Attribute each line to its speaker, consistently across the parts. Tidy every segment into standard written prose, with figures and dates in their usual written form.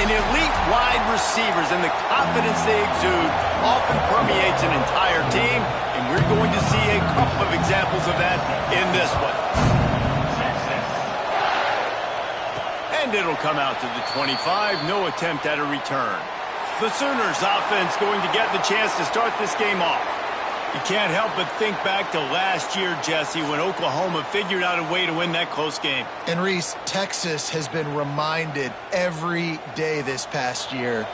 Speaker 1: and elite wide receivers, and the confidence they exude often permeates an entire team, and we're going to see a couple of examples of that in this one. And it'll come out to the 25, no attempt at a return. The Sooners offense going to get the chance to start this game off. You can't help but think back to last year, Jesse, when Oklahoma figured out a way to win that close game.
Speaker 2: And Reese, Texas has been reminded every day this past year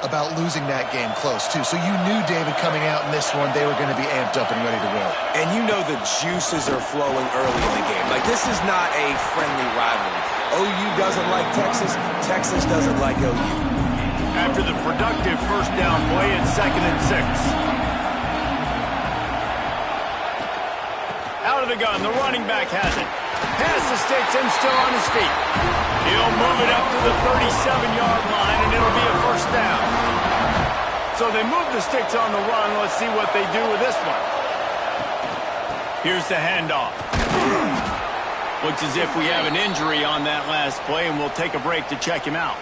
Speaker 2: about losing that game close, too. So you knew, David, coming out in this one, they were going to be amped up and ready to roll.
Speaker 3: And you know the juices are flowing early in the game. Like, this is not a friendly rivalry. OU doesn't like Texas. Texas doesn't like OU.
Speaker 1: After the productive first down play, it's 2nd and 6. Out of the gun, the running back has it. Pass the sticks and still on his feet. He'll move it up to the 37-yard line, and it'll be a first down. So they move the sticks on the run. Let's see what they do with this one. Here's the handoff. Looks as if we have an injury on that last play, and we'll take a break to check him out.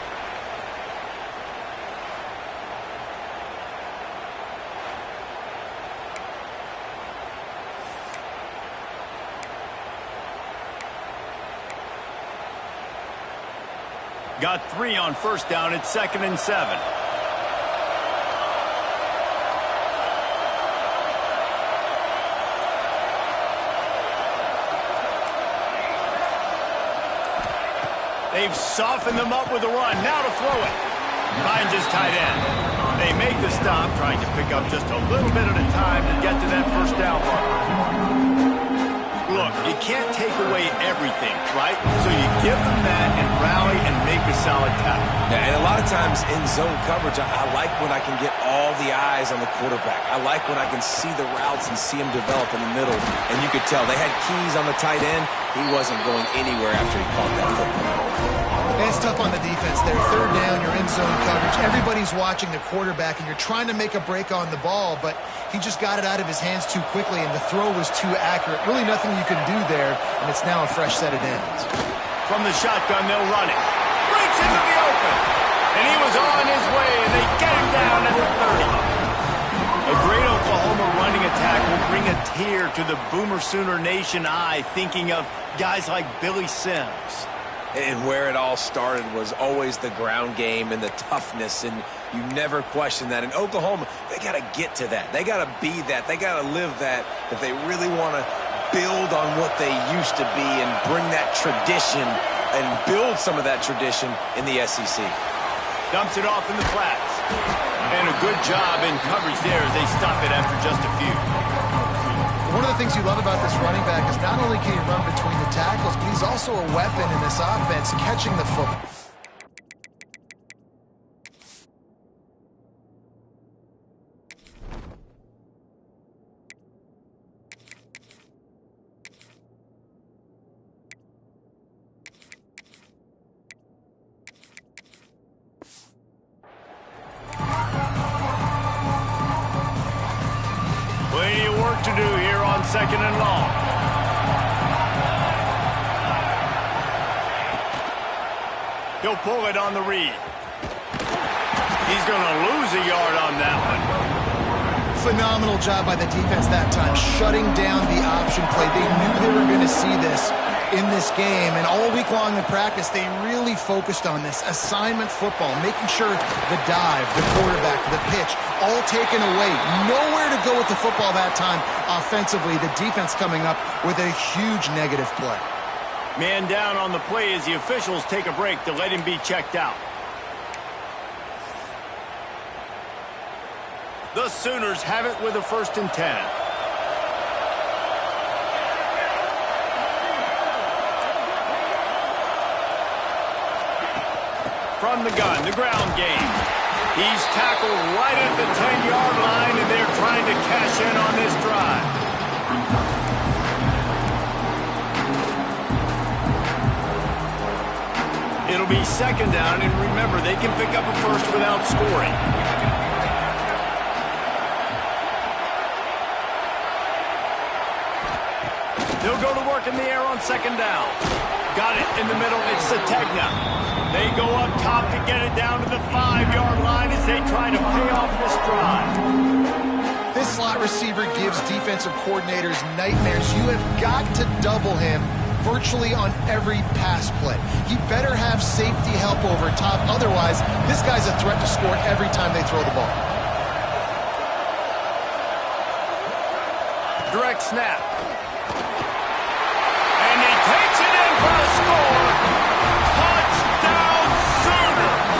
Speaker 1: Got 3 on first down. It's 2nd and 7. They've softened them up with a run. Now to throw it. Finds his tight end. They make the stop, trying to pick up just a little bit at a time to get to that first down marker. Look, you can't take away everything, right? So you give them that and rally and make a solid tackle.
Speaker 3: Yeah, and a lot of times in zone coverage, I like when I can get all the eyes on the quarterback. I like when I can see the routes and see him develop in the middle. And you could tell they had keys on the tight end. He wasn't going anywhere after he caught that football.
Speaker 2: And it's tough on the defense there. 3rd down, you're in zone coverage. Everybody's watching the quarterback, and you're trying to make a break on the ball, but he just got it out of his hands too quickly, and the throw was too accurate. Really nothing you can do there, and it's now a fresh set of downs.
Speaker 1: From the shotgun, they'll run it. Breaks into the open. And he was on his way, and they get him down at the 30. A great Oklahoma running attack will bring a tear to the Boomer Sooner Nation eye, thinking of guys like Billy Sims.
Speaker 3: And where it all started was always the ground game and the toughness, and you never question that. In Oklahoma, they got to get to that. They got to be that. They got to live that if they really want to build on what they used to be and bring that tradition and build some of that tradition in the SEC.
Speaker 1: Dumps it off in the flats. And a good job in coverage there as they stop it after just a few.
Speaker 2: One of the things you love about this running back is not only can he run between the tackles, but he's also a weapon in this offense, catching the football.
Speaker 1: Plenty of work to do here on 2nd and long. He'll pull it on the read. He's going to lose a yard on that one.
Speaker 2: Phenomenal job by the defense that time, shutting down the option play. They knew they were going to see this in this game, and all week long in practice, they really focused on this assignment football, making sure the dive, the quarterback, the pitch, all taken away. Nowhere to go with the football that time offensively. The defense coming up with a huge negative play.
Speaker 1: Man down on the play as the officials take a break to let him be checked out. The Sooners have it with a 1st and 10. From the gun, the ground game. He's tackled right at the 10-yard line, and they're trying to cash in on this drive. It'll be 2nd down, and remember, they can pick up a first without scoring. They'll go to work in the air on 2nd down. Got it in the middle. It's Sategna. They go up top to get it down to the try to pay off this drive.
Speaker 2: This slot receiver gives defensive coordinators nightmares. You have got to double him virtually on every pass play. He better have safety help over top. Otherwise, this guy's a threat to score every time they throw the ball.
Speaker 1: Direct snap. And he takes it in for a score. Touchdown Sooners!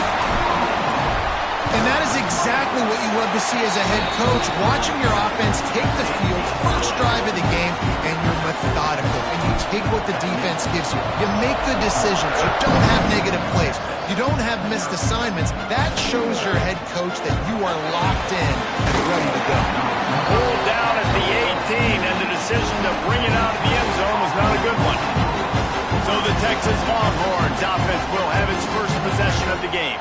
Speaker 2: And that is exactly what you love to see as a head coach, watching your offense take the field, first drive of the game, and you're methodical, and you take what the defense gives you. You make good decisions. You don't have negative plays. You don't have missed assignments. That shows your head coach that you are locked in and ready to go.
Speaker 1: Pulled down at the 18, and the decision to bring it out of the end zone was not a good one. So the Texas Longhorns offense will have its first possession of the game.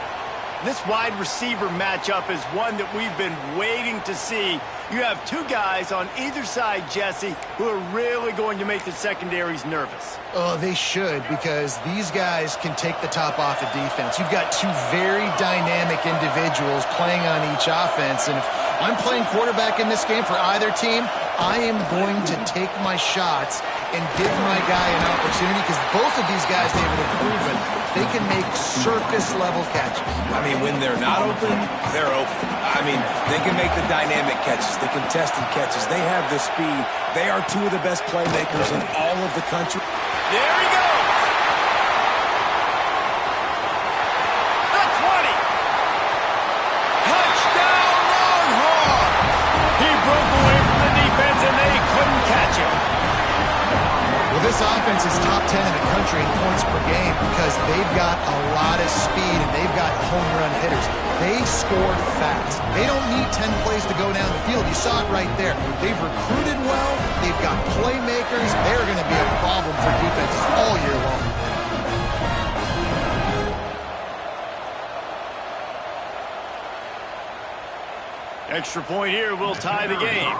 Speaker 1: This wide receiver matchup is one that we've been waiting to see. You have two guys on either side, Jesse, who are really going to make the secondaries nervous.
Speaker 2: Oh, they should, because these guys can take the top off the defense. You've got two very dynamic individuals playing on each offense, and if I'm playing quarterback in this game for either team, I am going to take my shots and give my guy an opportunity, because both of these guys, David, have proven they can make circus-level catches.
Speaker 3: I mean, when they're not open, they're open. I mean, they can make the dynamic catches, the contested catches. They have the speed. They are two of the best playmakers in all of the country.
Speaker 1: There he goes. The 20. Touchdown Longhorns. He broke away from the defense, and they couldn't catch him.
Speaker 2: Well, this offense is top 10 in the country in points per game because they've got a lot of speed and they've got home run hitters. They score fast. They don't need 10 plays to go down the field. You saw it right there. They've recruited well. They've got playmakers. They're going to be a problem for defenses all year long.
Speaker 1: Extra point here will tie the game.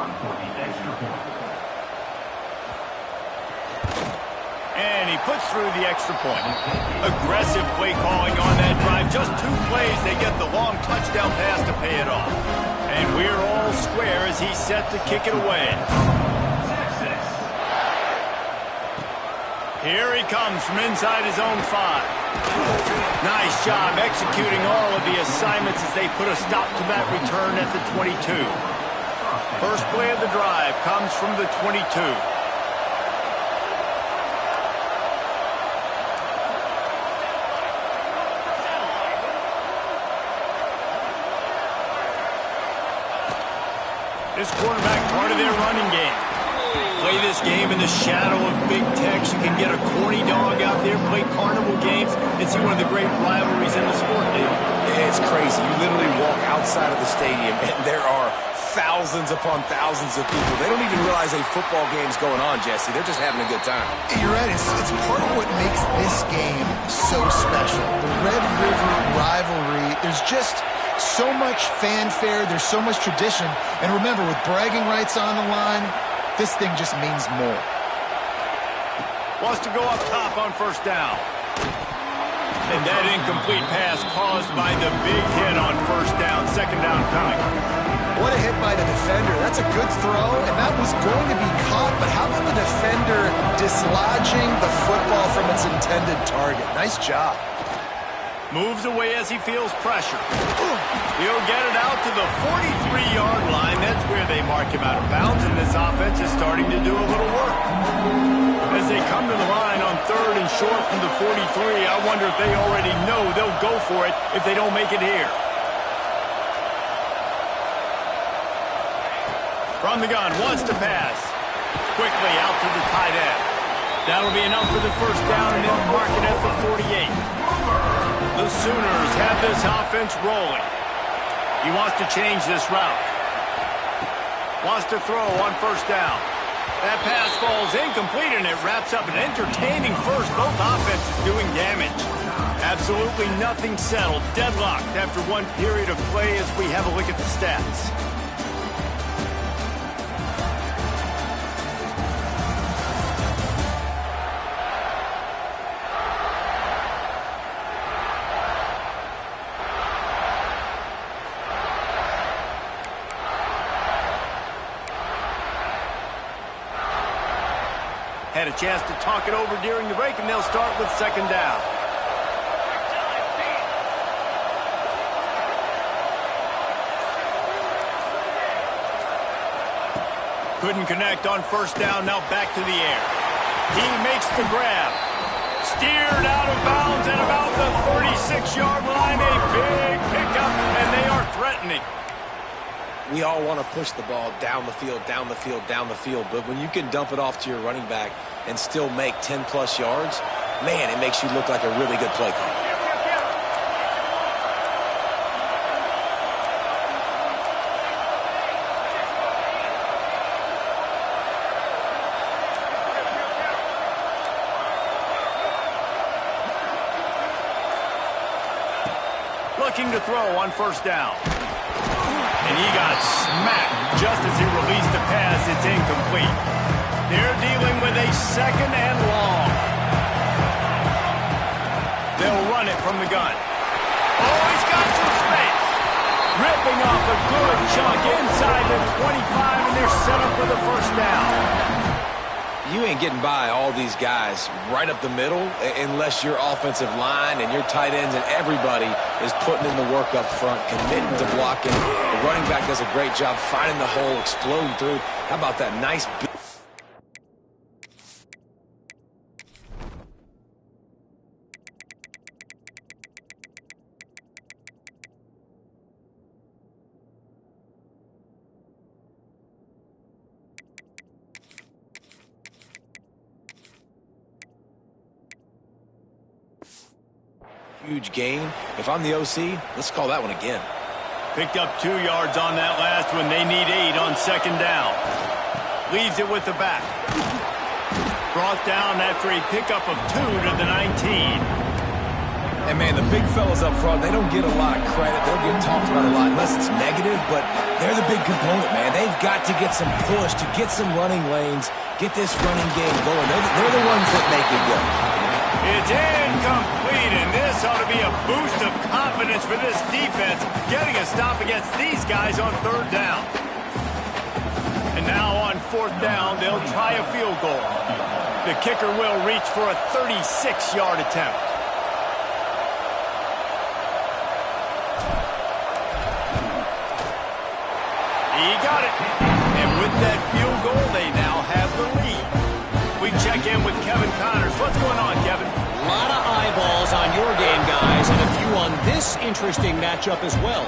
Speaker 1: And he puts through the extra point. Aggressive play calling on that drive. Just 2 plays, they get the long touchdown pass to pay it off. And we're all square as he's set to kick it away. Here he comes from inside his own 5. Nice job executing all of the assignments as they put a stop to that return at the 22. First play of the drive comes from the 22. This quarterback part of their running game. Play this game in the shadow of Big Tex. You can get a corny dog out there, play carnival games, and see one of the great rivalries in the sport, David.
Speaker 3: It's crazy. You literally walk outside of the stadium, and there are thousands upon thousands of people. They don't even realize a football game's going on, Jesse. They're just having a good time.
Speaker 2: You're right. It's part of what makes this game so special. The Red River rivalry, there's just so much fanfare. There's so much tradition. And remember, with bragging rights on the line, this thing just means more.
Speaker 1: Wants to go up top on first down. And that incomplete pass caused by the big hit on first down. Second down coming.
Speaker 2: What a hit by the defender. That's a good throw, and that was going to be caught. But how about the defender dislodging the football from its intended target? Nice job.
Speaker 1: Moves away as he feels pressure. He'll get it out to the 43-yard line. That's where they mark him out of bounds, and this offense is starting to do a little work. As they come to the line on third and short from the 43, I wonder if they already know they'll go for it if they don't make it here. From the gun, wants to pass. Quickly out to the tight end. That'll be enough for the first down, and they'll mark it at the 48. The Sooners have this offense rolling. He wants to change this route. Wants to throw on first down. That pass falls incomplete, and it wraps up an entertaining first. Both offenses doing damage. Absolutely nothing settled. Deadlocked after one period of play as we have a look at the stats. Had a chance to talk it over during the break, and they'll start with second down. Couldn't connect on first down, now back to the air. He makes the grab. Steered out of bounds at about the 36-yard line. A big pickup, and they are threatening.
Speaker 3: We all want to push the ball down the field, down the field, down the field. But when you can dump it off to your running back and still make 10-plus yards, man, it makes you look like a really good play call.
Speaker 1: Looking to throw on first down. And he got smacked just as he released the pass. It's incomplete. They're dealing with a second and long. They'll run it from the gun. Oh, he's got some space. Ripping off a good chunk inside the 25, and they're set up for the first down.
Speaker 3: You ain't getting by all these guys right up the middle unless your offensive line and your tight ends and everybody is putting in the work up front, committing to blocking. The running back does a great job finding the hole, exploding through. How about that nice big... Huge gain. If I'm the OC, let's call that one again.
Speaker 1: Picked up 2 yards on that last one. They need 8 on second down. Leaves it with the back. Brought down after a pickup of 2 to the 19.
Speaker 3: And, man, the big fellas up front, they don't get a lot of credit. They'll get talked about a lot unless it's negative, but they're the big component, man. They've got to get some push, to get some running lanes, get this running game going. They're the ones that make it go.
Speaker 1: It's incomplete, and this ought to be a boost of confidence for this defense, getting a stop against these guys on third down. And now on fourth down, they'll try a field goal. The kicker will reach for a 36-yard attempt. He got it. And with that field goal, they now have the lead. We check in with Kevin Connors. What's going on, Kevin?
Speaker 4: A lot of eyeballs on your game, guys, and a few on this interesting matchup as well.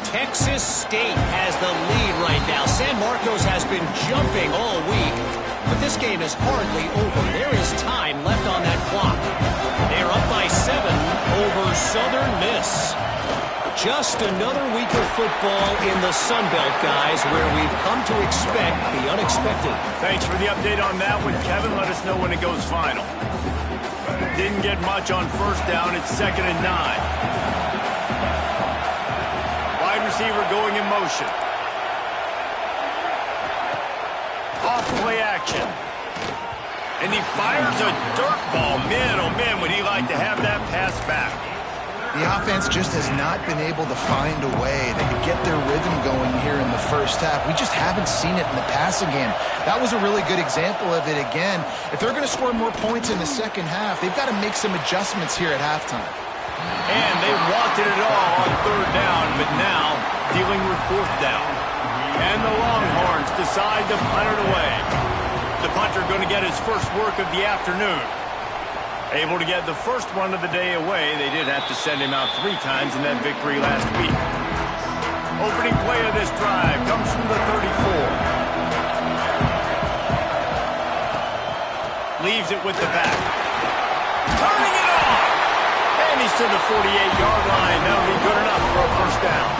Speaker 4: Texas State has the lead right now. San Marcos has been jumping all week, but this game is hardly over. There is time left on that clock. They're up by 7 over Southern Miss. Just another week of football in the Sun Belt, guys, where we've come to expect the unexpected.
Speaker 1: Thanks for the update on that one, Kevin. Let us know when it goes final. Didn't get much on first down. It's 2nd and 9. Wide receiver going in motion. Off play action. And he fires a dirt ball. Man, oh man, would he like to have that pass back.
Speaker 2: The offense just has not been able to find a way to get their rhythm going here in the first half. We just haven't seen it in the passing game. That was a really good example of it again. If they're going to score more points in the second half, they've got to make some adjustments here at halftime.
Speaker 1: And they wanted it all on third down, but now dealing with fourth down. And the Longhorns decide to punt it away. The punter going to get his first work of the afternoon. Able to get the first one of the day away. They did have to send him out 3 times in that victory last week. Opening play of this drive comes from the 34. Leaves it with the back. Turning it off! And he's to the 48-yard line. That'll be good enough for a first down.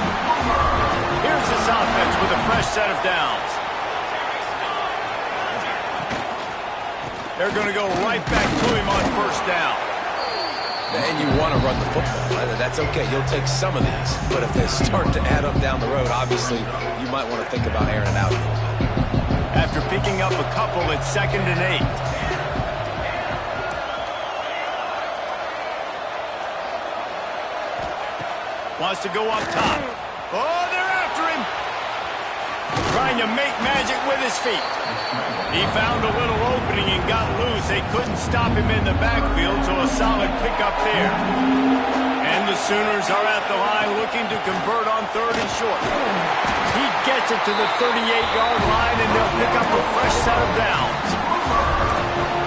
Speaker 1: Here's this offense with a fresh set of downs. They're going to go right back to him on first down.
Speaker 3: And you want to run the football. That's okay. You'll take some of these. But if they start to add up down the road, obviously, you might want to think about airing it out a little bit.
Speaker 1: After picking up a couple, it's 2nd and 8. Wants to go up top. Oh, they're after him. trying to make magic with his feet. He found a little opening and got loose. They couldn't stop him in the backfield, so a solid pickup there. And the Sooners are at the line looking to convert on 3rd and short. He gets it to the 38-yard line, and they'll pick up a fresh set of downs.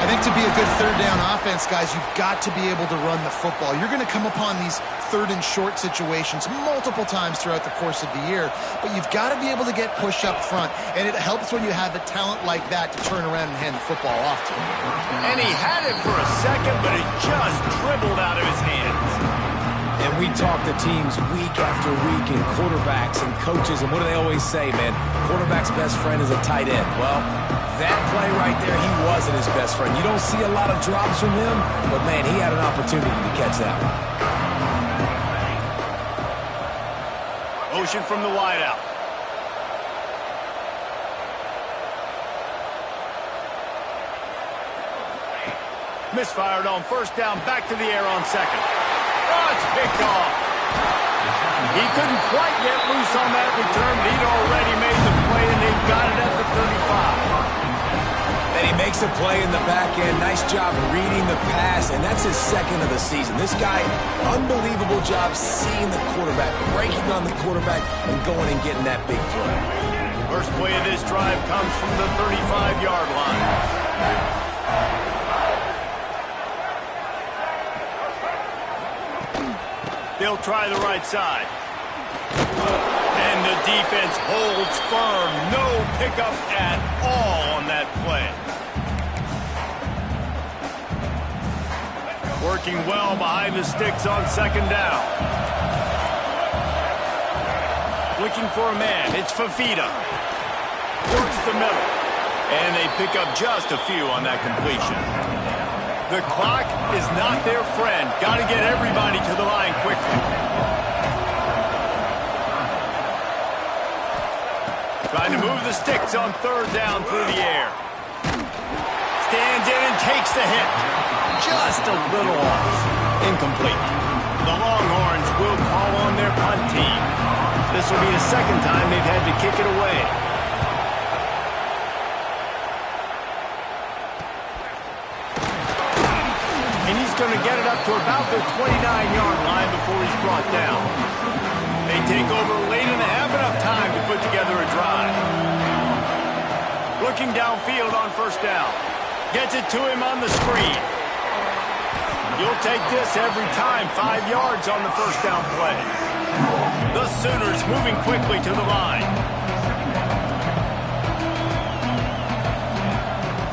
Speaker 2: I think to be a good 3rd down offense, guys, you've got to be able to run the football. You're going to come upon these 3rd and short situations multiple times throughout the course of the year, but you've got to be able to get push up front, and it helps when you have a talent like that to turn around and hand the football off to.
Speaker 1: And he had it for a second, but it just dribbled out of his hands.
Speaker 3: And we talk to teams week after week, and quarterbacks and coaches, and what do they always say, man? Quarterback's best friend is a tight end. Well, that play right there, he wasn't his best friend. You don't see a lot of drops from him, but, man, he had an opportunity to catch that one.
Speaker 1: Motion from the wideout. Misfired on 1st down, back to the air on 2nd. Oh, it's picked off. He couldn't quite get loose on that return, but he'd already made the play, and they've got it at the 35.
Speaker 3: And he makes a play in the back end. Nice job reading the pass, and that's his 2nd of the season. This guy, unbelievable job seeing the quarterback, breaking on the quarterback, and going and getting that big play.
Speaker 1: First play of this drive comes from the 35-yard line. They'll try the right side. And the defense holds firm. No pickup at all on that play. Working well behind the sticks on 2nd down. Looking for a man. It's Fafita. Works the middle. And they pick up just a few on that completion. The clock is not their friend. Got to get everybody to the line quickly. Trying to move the sticks on 3rd down through the air. Stands in and takes the hit. Just a little off. Incomplete. The Longhorns will call on their punt team. This will be the 2nd time they've had to kick it away. Going to get it up to about the 29-yard line before he's brought down. They take over late and have enough time to put together a drive. Looking downfield on 1st down. Gets it to him on the screen. You'll take this every time. 5 yards on the 1st down play. The Sooners moving quickly to the line.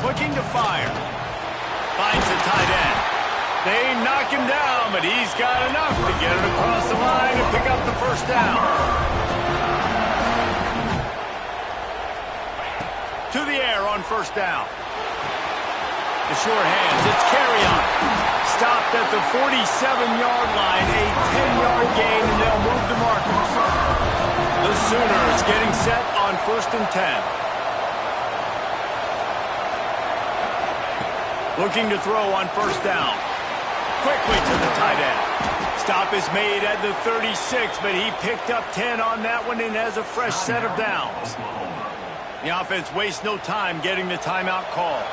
Speaker 1: Looking to fire. Finds the tight end. They knock him down, but he's got enough to get it across the line and pick up the 1st down. To the air on 1st down. The short hands, it's Carrion. Stopped at the 47-yard line, a 10-yard gain, and they'll move the markers. The Sooners getting set on 1st and 10. Looking to throw on 1st down. Quickly to the tight end. Stop is made at the 36, but he picked up 10 on that one and has a fresh set of downs. The offense wastes no time getting the timeout call.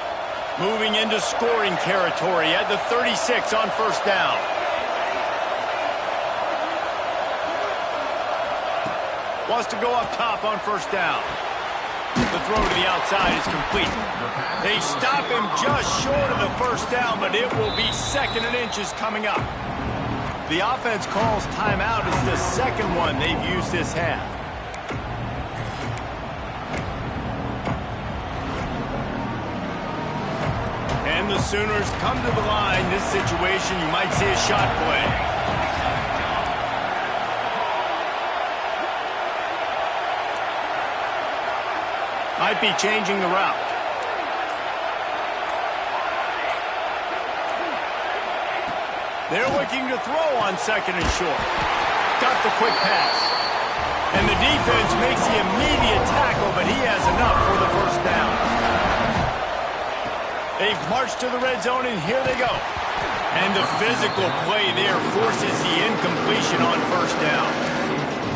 Speaker 1: Moving into scoring territory at the 36 on 1st down. Wants to go up top on 1st down. The throw to the outside is complete. They stop him just short of the 1st down, but it will be 2nd and inches coming up. The offense calls timeout. It's the 2nd one they've used this half. And the Sooners come to the line. This situation, you might see a shot play. Might be changing the route. They're looking to throw on 2nd and short. Got the quick pass. And the defense makes the immediate tackle, but he has enough for the 1st down. They've marched to the red zone, and here they go. And the physical play there forces the incompletion on 1st down.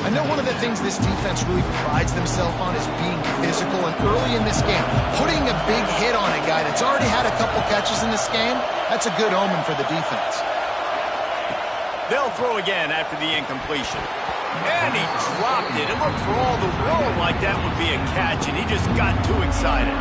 Speaker 2: I know know, one of the things this defense really prides themselves on is being physical. And early in this game, putting a big hit on a guy that's already had a couple catches in this game, that's a good omen for the defense.
Speaker 1: They'll throw again after the incompletion. And he dropped it. It looked for all the world like that would be a catch, and he just got too excited.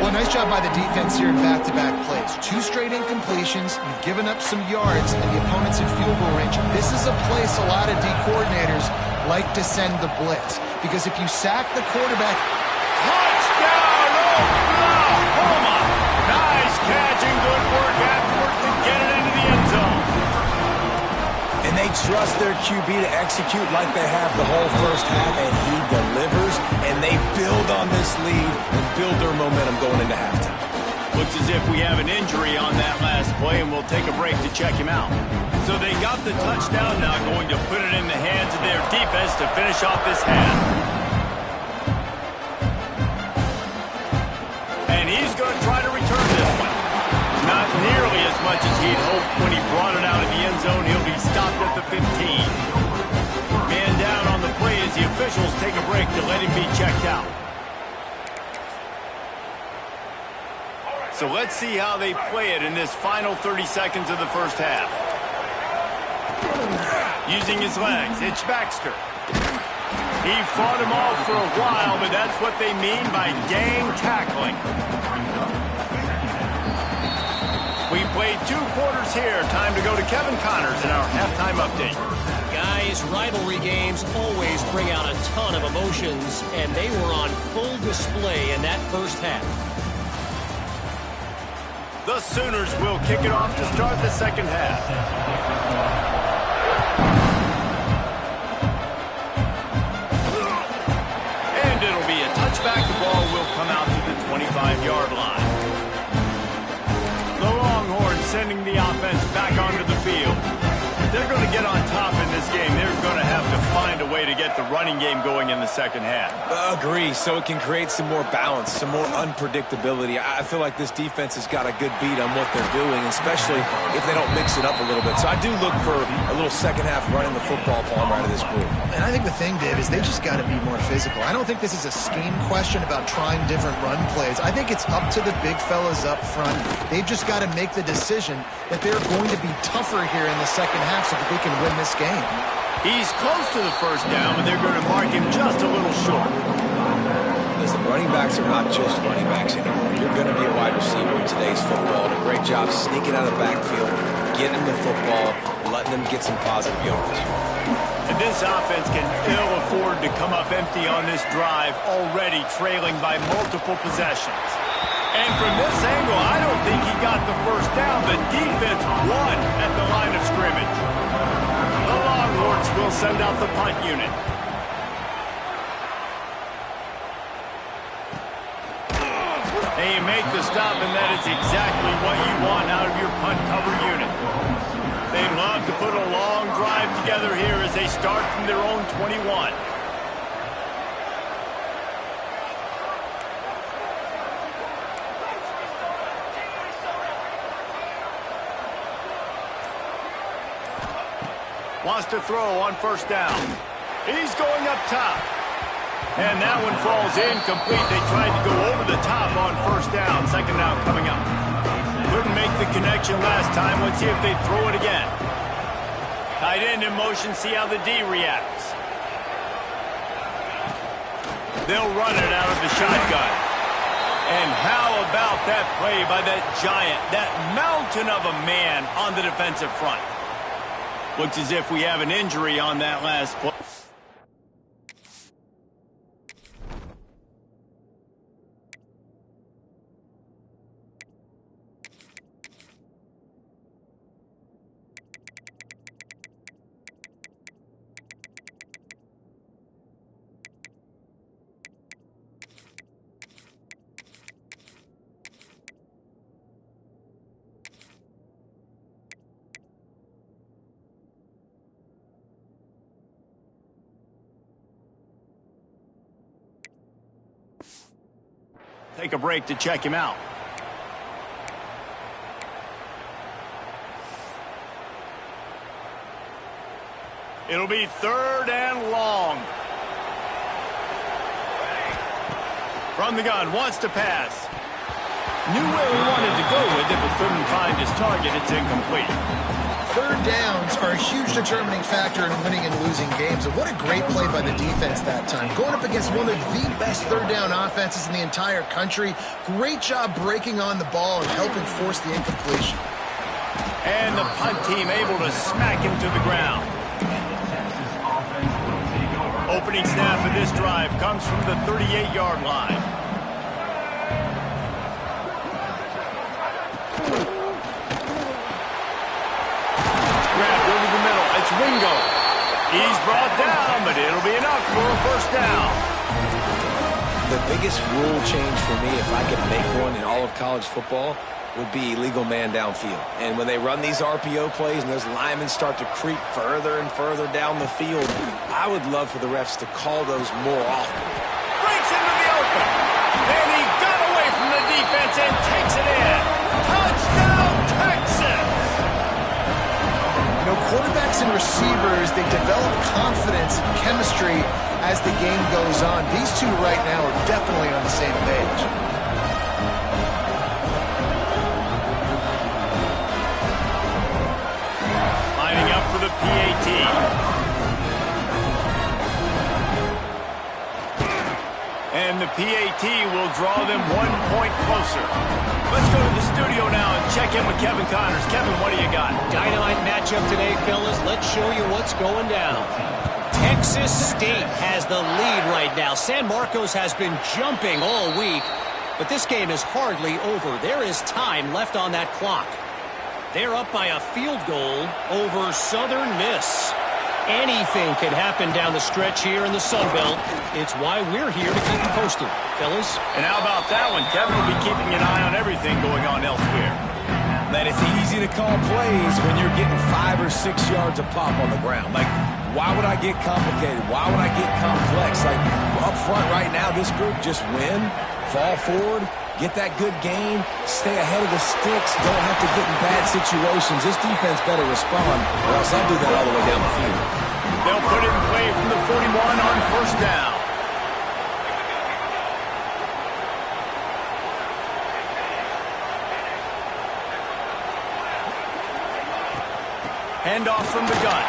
Speaker 2: Well, nice job by the defense here in back-to-back plays. 2 straight incompletions. You've given up some yards, and the opponent's in field goal range. This is a place a lot of D coordinators like to send the blitz, because if you sack the quarterback...
Speaker 1: Touchdown, Oklahoma! Nice catch and good work afterwards to get it into the end zone.
Speaker 3: And they trust their QB to execute like they have the whole first half, and he delivers, and they build on this lead and build their momentum going into halftime.
Speaker 1: Looks as if we have an injury on that last play, and we'll take a break to check him out. So they got the touchdown, now going to put it in the hands of their defense to finish off this half. And he's going to try to return this one. Not nearly as much as he'd hoped when he brought it out of the end zone. He'll be stopped at the 15. Man down on the play as the officials take a break to let him be checked out. So let's see how they play it in this final 30 seconds of the first half. Using his legs, it's Baxter. He fought him off for a while, but that's what they mean by gang tackling. We played 2 quarters here. Time to go to Kevin Connors in our halftime update.
Speaker 4: Guys, rivalry games always bring out a ton of emotions, and they were on full display in that first half.
Speaker 1: The Sooners will kick it off to start the second half. And it'll be a touchback. The ball will come out to the 25-yard line. The Longhorns sending the offense back onto the field. They're going to get on top in this game. They're going to have to find a way to get the running game going in the second half.
Speaker 3: Agree, so it can create some more balance, some more unpredictability. I feel like this defense has got a good beat on what they're doing, especially if they don't mix it up a little bit. So I do look for a little second half running the football palm out of this group.
Speaker 2: And I think the thing, Dave, is they just got to be more physical. I don't think this is a scheme question about trying different run plays. I think it's up to the big fellas up front. They've just got to make the decision that they're going to be tougher here in the second half so that they can win this game.
Speaker 1: He's close to the first down, but they're going to mark him just a little short.
Speaker 3: Listen, running backs are not just running backs anymore. You're going to be a wide receiver in today's football. And a great job sneaking out of the backfield, getting the football, letting them get some positive yards.
Speaker 1: And this offense can ill afford to come up empty on this drive, already trailing by multiple possessions. And from this angle, I don't think he got the first down. The defense won at the line of scrimmage. The Longhorns will send out the punt unit. And you make the stop, and that is exactly what you want out of your punt cover unit. They love to put a long drive together here as they start from their own 21. Wants to throw on first down. He's going up top. And that one falls incomplete. They tried to go over the top on first down. Second down coming up. Couldn't make the connection last time. Let's see if they throw it again. Tight end in motion. See how the D reacts. They'll run it out of the shotgun. And how about that play by that giant, that mountain of a man on the defensive front? Looks as if we have an injury on that last play. Take a break to check him out. It'll be third and long. From the gun, wants to pass. Knew where he wanted to go with it, but couldn't find his target. It's incomplete.
Speaker 2: Third downs are a huge determining factor in winning and losing games. And what a great play by the defense that time. Going up against one of the best third down offenses in the entire country. Great job breaking on the ball and helping force the incompletion.
Speaker 1: And the punt team able to smack him to the ground. Opening snap of this drive comes from the 38-yard line. Grabbed over the middle. It's Wingo. He's brought down, but it'll be enough for a first down.
Speaker 3: The biggest rule change for me, if I could make one in all of college football, would be illegal man downfield. And when they run these RPO plays and those linemen start to creep further and further down the field, I would love for the refs to call those more often.
Speaker 1: Breaks into the open. And he got away from the defense and takes it in. Touchdown, Texas!
Speaker 2: You know, quarterbacks and receivers, they develop confidence and chemistry as the game goes on. These two right now are definitely on the same page.
Speaker 1: Lining up for the PAT. And the PAT will draw them 1 point closer. Let's go to the studio now and check in with Kevin Connors. Kevin, what do you got?
Speaker 4: Dynamite matchup today, fellas. Let's show you what's going down. Texas State has the lead right now. San Marcos has been jumping all week, but this game is hardly over. There is time left on that clock. They're up by a field goal over Southern Miss. Anything can happen down the stretch here in the Sun Belt. It's why we're here to keep you posted, fellas.
Speaker 1: And how about that one? Kevin will be keeping an eye on everything going on elsewhere.
Speaker 3: That it's easy to call plays when you're getting 5 or 6 yards of pop on the ground. Like, why would I get complicated? Why would I get complex? Like, up front right now, this group just win, fall forward, get that good gain, stay ahead of the sticks, don't have to get in bad situations. This defense better respond, or else I'll do that all the way down the field.
Speaker 1: They'll put it in play from the 41 on first down. Handoff from the gun.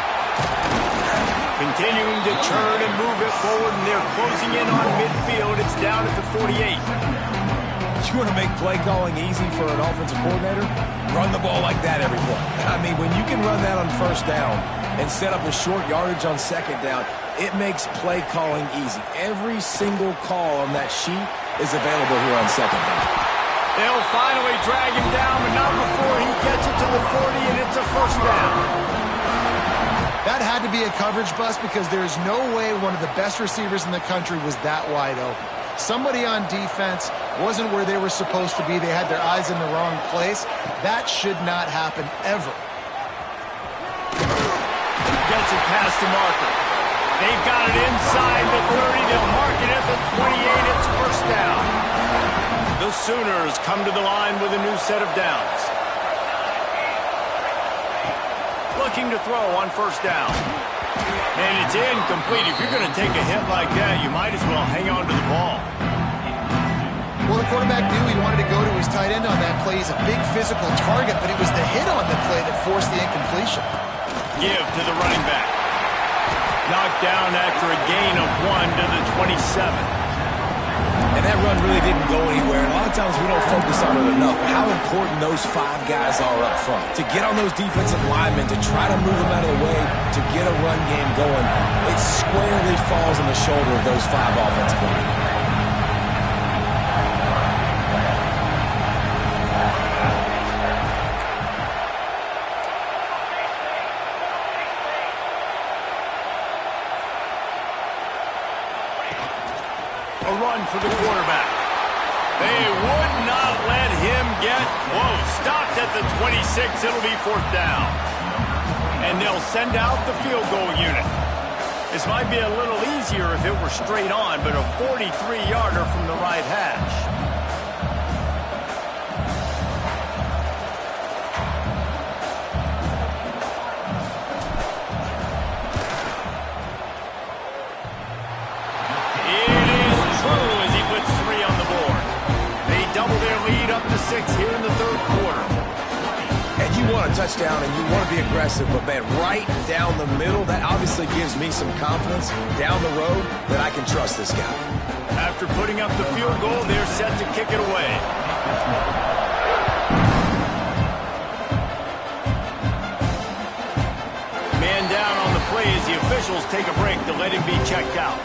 Speaker 1: Continuing to turn and move it forward, and they're closing in on midfield. It's down at the 48.
Speaker 3: You want to make play calling easy for an offensive coordinator? Run the ball like that every play. I mean, when you can run that on first down and set up a short yardage on second down, it makes play calling easy. Every single call on that sheet is available here on second down.
Speaker 1: They'll finally drag him down, but not before he gets it to the 40, and it's a first down.
Speaker 2: That had to be a coverage bust because there is no way one of the best receivers in the country was that wide open. Somebody on defense wasn't where they were supposed to be. They had their eyes in the wrong place. That should not happen ever.
Speaker 1: Gets it past the marker. They've got it inside the 30. They'll mark it at the 28. It's first down. The Sooners come to the line with a new set of downs. Looking to throw on first down. And it's incomplete. If you're going to take a hit like that, you might as well hang on to the ball.
Speaker 2: Well, the quarterback knew he wanted to go to his tight end on that play. He's a big physical target, but it was the hit on the play that forced the incompletion.
Speaker 1: Give to the running back. Knocked down after a gain of 1 to the 27.
Speaker 3: And that run really didn't go anywhere. And a lot of times we don't focus on it enough. How important those 5 guys are up front. To get on those defensive linemen, to try to move them out of the way, to get a run game going, it squarely falls on the shoulder of those 5 offensive linemen.
Speaker 1: A run for the quarterback. They would not let him get close. Stopped at the 26. It'll be fourth down. And they'll send out the field goal unit. This might be a little easier if it were straight on, but a 43-yarder from the right hash. It is true as he puts 3 on the 6 here in the third quarter.
Speaker 3: And you want a touchdown and you want to be aggressive, but man, right down the middle, that obviously gives me some confidence down the road that I can trust this guy.
Speaker 1: After putting up the field goal, they're set to kick it away. Man down on the play as the officials take a break to let him be checked out.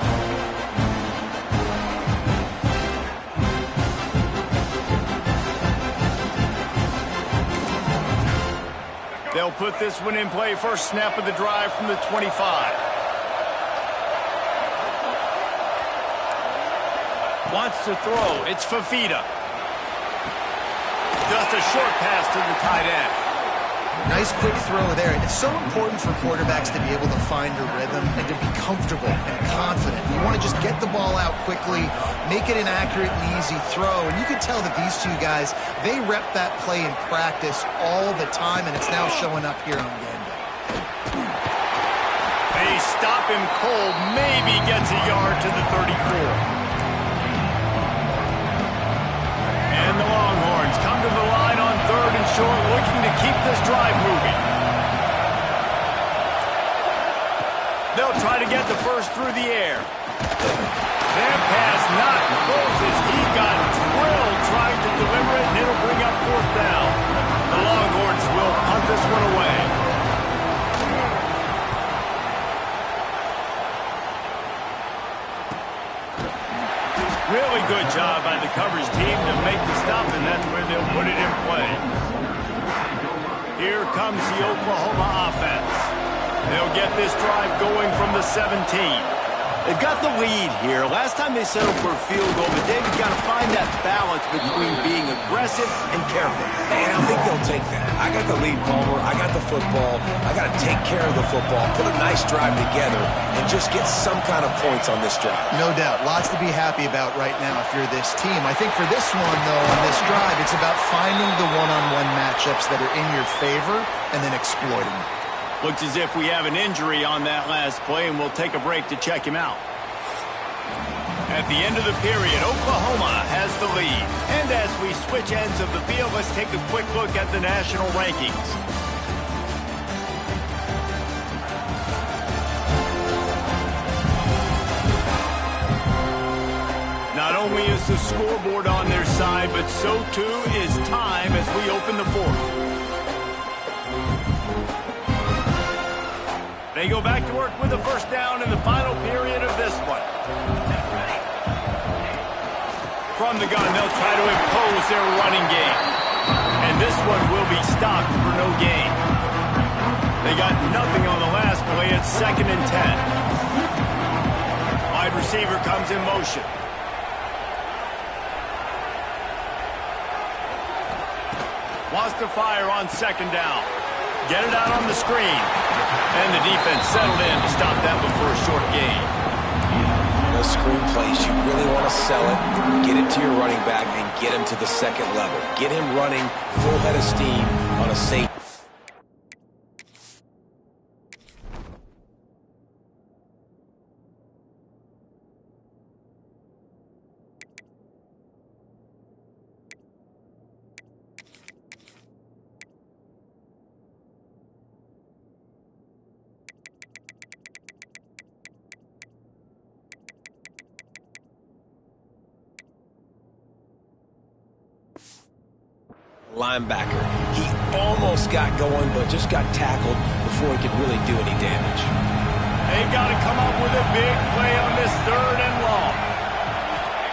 Speaker 1: They'll put this one in play. First snap of the drive from the 25. Wants to throw. It's Fafita. Just a short pass to the tight end.
Speaker 2: Nice quick throw there. And it's so important for quarterbacks to be able to find a rhythm and to be comfortable and confident. You want to just get the ball out quickly, make it an accurate and easy throw. And you can tell that these two guys, they rep that play in practice all the time, and it's now showing up here on game day.
Speaker 1: They stop him cold, maybe gets a yard to the 34. And the Longhorns come to the line on 3rd and short, looking to keep this drive moving. They'll try to get the first through the air. That pass not close as he got drilled trying to deliver it, and it'll bring up 4th down. The Longhorns will punt this one away. Really good job by the coverage team to make the stop, and that's where they'll put it in play. Here comes the Oklahoma offense. They'll get this drive going from the 17. They've got the lead here. Last time they settled for a field goal, but they've got to find that balance between being aggressive and careful.
Speaker 3: And I think they'll take that. I got the lead, Palmer. I got the football. I got to take care of the football, put a nice drive together, and just get some kind of points on this drive.
Speaker 2: No doubt. Lots to be happy about right now if you're this team. I think for this one, though, on this drive, it's about finding the one-on-one matchups that are in your favor and then exploiting them.
Speaker 1: Looks as if we have an injury on that last play, and we'll take a break to check him out. At the end of the period, Oklahoma has the lead. And as we switch ends of the field, let's take a quick look at the national rankings. Not only is the scoreboard on their side, but so too is time as we open the 4th. They go back to work with a first down in the final period of this one. From the gun, they'll try to impose their running game. And this one will be stopped for no gain. They got nothing on the last play. It's 2nd and 10. Wide receiver comes in motion. Wants to fire on 2nd down. Get it out on the screen. And the defense settled in to stop that one for a short gain.
Speaker 3: Those screen plays, you really want to sell it, get it to your running back, and get him to the 2nd level. Get him running full head of steam on a safe. Linebacker. He almost got going, but just got tackled before he could really do any damage.
Speaker 1: They got to come up with a big play on this 3rd and long.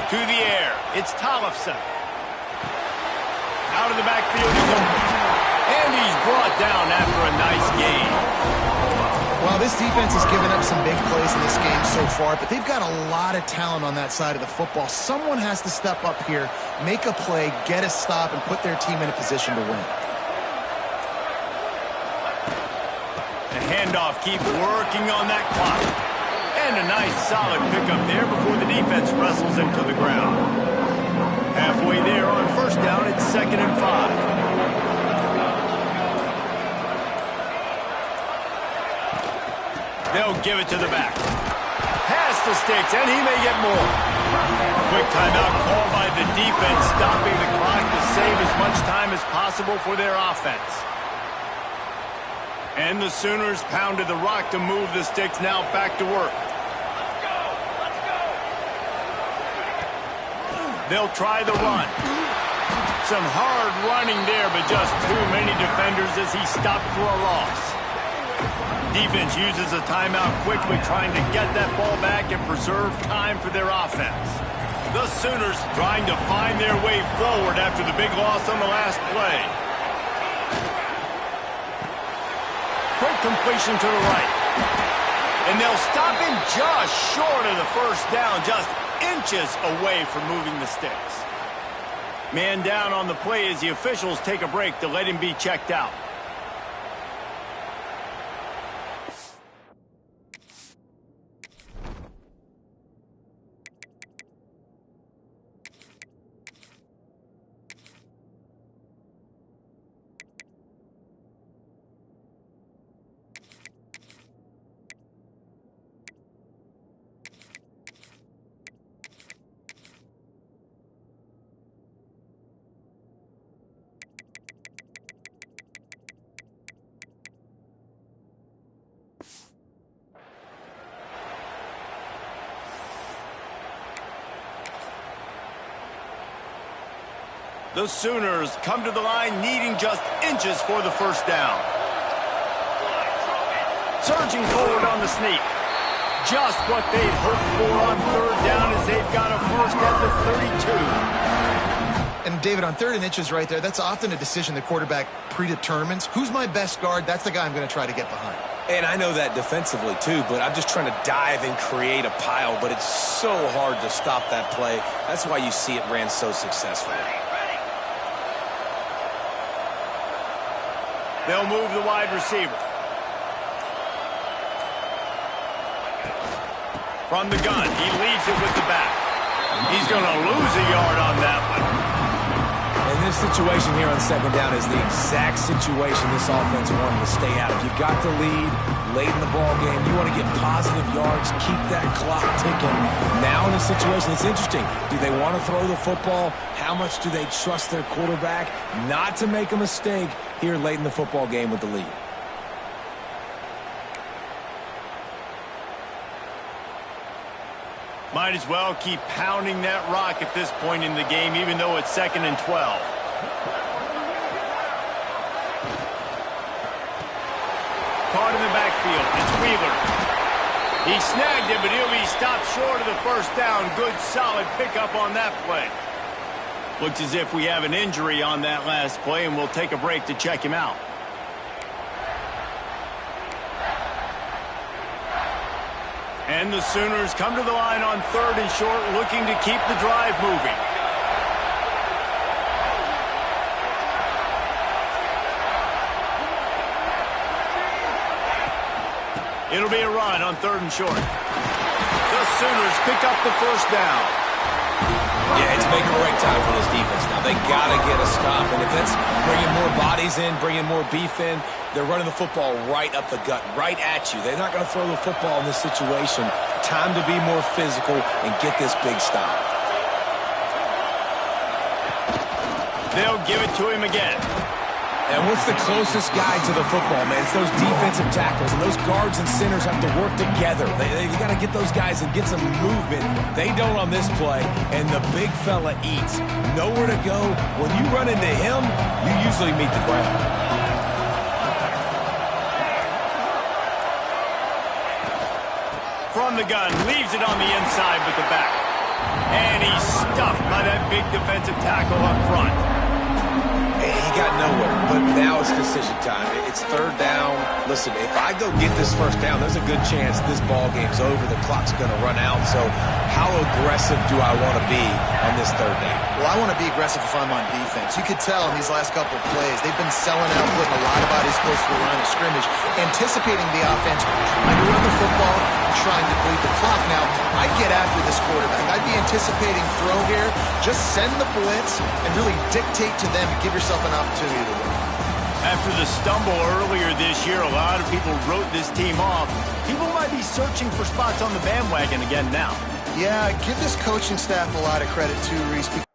Speaker 1: To the air. It's Tollefson. Out of the backfield he goes. And he's brought down after a nice gain.
Speaker 2: Well, this defense has given up some big plays in this game so far, but they've got a lot of talent on that side of the football. Someone has to step up here, make a play, get a stop, and put their team in a position to win.
Speaker 1: The handoff keeps working on that clock. And a nice solid pickup there before the defense wrestles him to the ground. Halfway there on 1st down, it's 2nd and 5. They'll give it to the back. Pass the sticks, and he may get more. Quick timeout called by the defense, stopping the clock to save as much time as possible for their offense. And the Sooners pounded the rock to move the sticks now back to work. They'll try the run. Some hard running there, but just too many defenders as he stopped for a loss. Defense uses a timeout quickly, trying to get that ball back and preserve time for their offense. The Sooners trying to find their way forward after the big loss on the last play. Quick completion to the right. And they'll stop him just short of the first down, just inches away from moving the sticks. Man down on the play as the officials take a break to let him be checked out. The Sooners come to the line needing just inches for the first down. Surging forward on the sneak. Just what they'd hoped for on third down as they've got a first at the 32.
Speaker 2: And David, on 3rd and inches right there, that's often a decision the quarterback predetermines. Who's my best guard? That's the guy I'm going to try to get behind.
Speaker 3: And I know that defensively too, but I'm just trying to dive and create a pile, but it's so hard to stop that play. That's why you see it ran so successfully.
Speaker 1: They'll move the wide receiver. From the gun, he leaves it with the back. He's going to lose a yard on that one.
Speaker 3: And this situation here on 2nd down is the exact situation this offense wanted to stay out of. You got the lead late in the ball game. You want to get positive yards, keep that clock ticking. Now in a situation, it's interesting. Do they want to throw the football? How much do they trust their quarterback not to make a mistake here late in the football game with the lead?
Speaker 1: Might as well keep pounding that rock at this point in the game, even though it's 2nd and 12. Caught in the backfield. It's Wheeler. He snagged it, but he'll be stopped short of the first down. Good, solid pickup on that play. Looks as if we have an injury on that last play, and we'll take a break to check him out. And the Sooners come to the line on 3rd and short, looking to keep the drive moving. It'll be a run on 3rd and short. The Sooners pick up the first down.
Speaker 3: Yeah, it's make or break time for this defense now. They got to get a stop, and if it's bringing more bodies in, bringing more beef in, they're running the football right up the gut, right at you. They're not going to throw the football in this situation. Time to be more physical and get this big stop.
Speaker 1: They'll give it to him again.
Speaker 3: And what's the closest guy to the football, man? It's those defensive tackles, and those guards and centers have to work together. You got to get those guys and get some movement. They don't on this play, and the big fella eats. Nowhere to go. When you run into him, you usually meet the ground.
Speaker 1: From the gun, leaves it on the inside with the back. And he's stuffed by that big defensive tackle up front.
Speaker 3: He got nowhere, but now it's decision time. It's 3rd down. Listen, if I go get this first down, there's a good chance this ball game's over. The clock's going to run out. So how aggressive do I want to be on this 3rd down?
Speaker 2: Well, I want to be aggressive if I'm on defense. You could tell in these last couple of plays, they've been selling out, putting a lot of bodies close to the line of scrimmage, anticipating the offense, trying to run the football, and trying to bleed the clock. Now, I'd get after this quarterback. I'd be anticipating throw here. Just send the blitz and really dictate to them and give yourself an opportunity to win.
Speaker 1: After the stumble earlier this year, a lot of people wrote this team off. People might be searching for spots on the bandwagon again now.
Speaker 2: Yeah, give this coaching staff a lot of credit too, Reese.